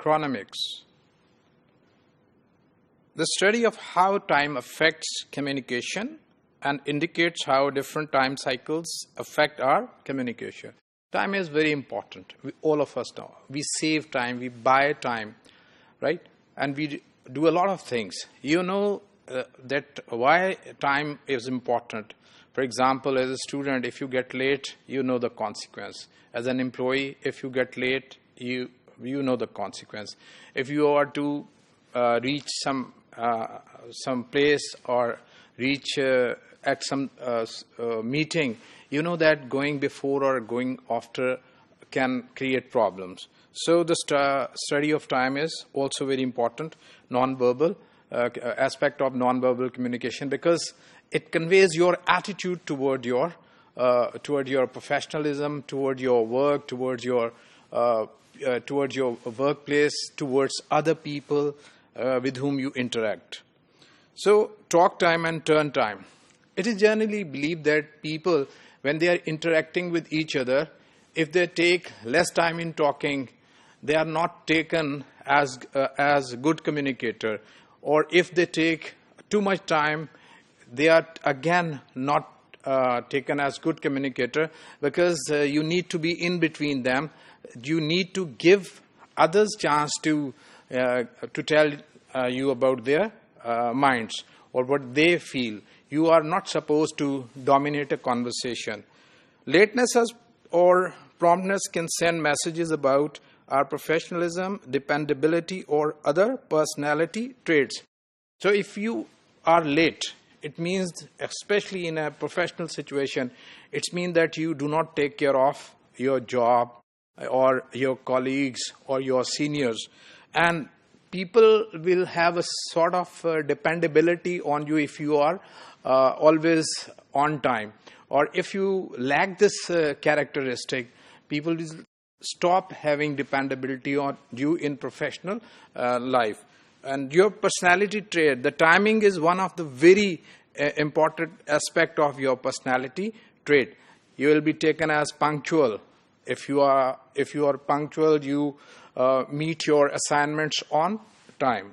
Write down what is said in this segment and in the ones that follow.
chronomics, the study of how time affects communication and indicates how different time cycles affect our communication. Time is very important. All of us know. We save time, we buy time, right? And we do a lot of things. You know that why time is important. For example, as a student, if you get late, you know the consequence. As an employee, if you get late, you know the consequence. If you are to reach some place or reach at some meeting, you know that going before or going after can create problems. So the study of time is also very important, non-verbal aspect of non-verbal communication, because it conveys your attitude toward your professionalism, toward your work, towards your workplace, towards other people with whom you interact. So talk time and turn time. It is generally believed that people, when they are interacting with each other, if they take less time in talking, they are not taken as good communicator. Or if they take too much time, they are again not taken as good communicator, because you need to be in between them. You need to give others chance to tell you about their minds or what they feel. You are not supposed to dominate a conversation. Lateness or promptness can send messages about our professionalism, dependability, or other personality traits. So if you are late, it means, especially in a professional situation, it means that you do not take care of your job or your colleagues or your seniors. And people will have a sort of dependability on you if you are always on time. Or if you lack this characteristic, people will stop having dependability on you in professional life. And your personality trait, the timing is one of the very important aspect of your personality trait. You will be taken as punctual. If you are punctual, you meet your assignments on time.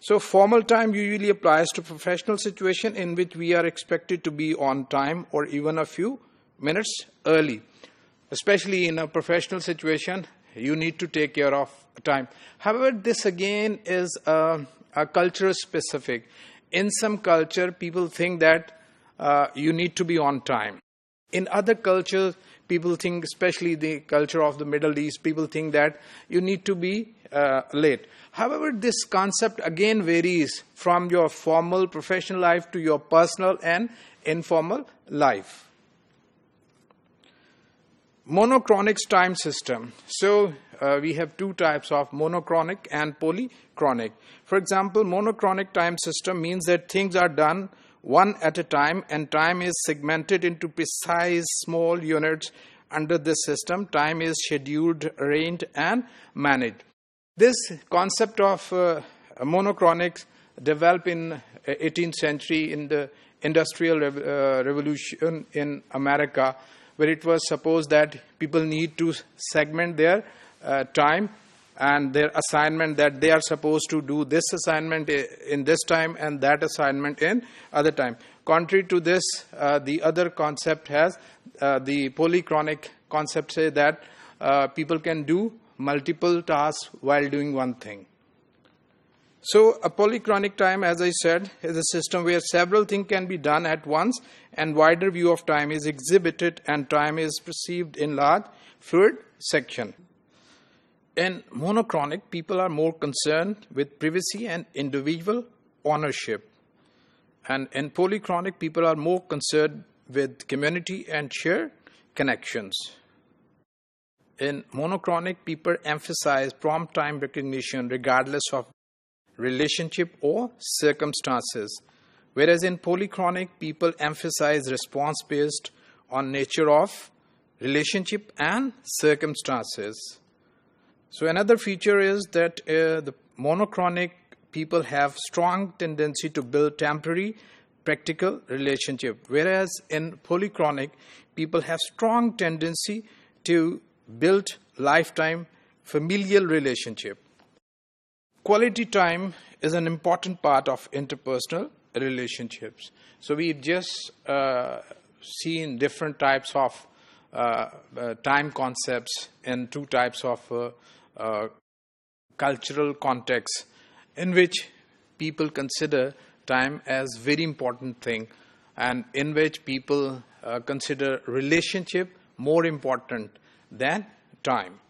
So formal time usually applies to professional situation in which we are expected to be on time or even a few minutes early. Especially in a professional situation, you need to take care of time. However, this again is a culture specific. In some culture, people think that you need to be on time. In other cultures, people think, especially the culture of the Middle East, people think that you need to be late. However, this concept again varies from your formal professional life to your personal and informal life. Monochronic time system. So we have two types of monochronic and polychronic. For example, monochronic time system means that things are done one at a time, and time is segmented into precise small units. Under this system, time is scheduled, arranged, and managed. This concept of monochronic developed in 18th century in the Industrial Revolution in America, where it was supposed that people need to segment their time and their assignment, that they are supposed to do this assignment in this time and that assignment in other time. Contrary to this, the other concept has, the polychronic concept say that people can do multiple tasks while doing one thing. So a polychronic time, as I said, is a system where several things can be done at once, and wider view of time is exhibited, and time is perceived in large fluid section. In monochronic, people are more concerned with privacy and individual ownership. And in polychronic, people are more concerned with community and shared connections. In monochronic, people emphasize prompt time recognition regardless of relationship or circumstances. Whereas in polychronic, people emphasize response based on nature of relationship and circumstances. So another feature is that the monochronic people have strong tendency to build temporary practical relationship, whereas in polychronic people have strong tendency to build lifetime familial relationship. Quality time is an important part of interpersonal relationships. So we've just seen different types of time concepts in two types of cultural contexts in which people consider time as very important thing, and in which people consider relationship more important than time.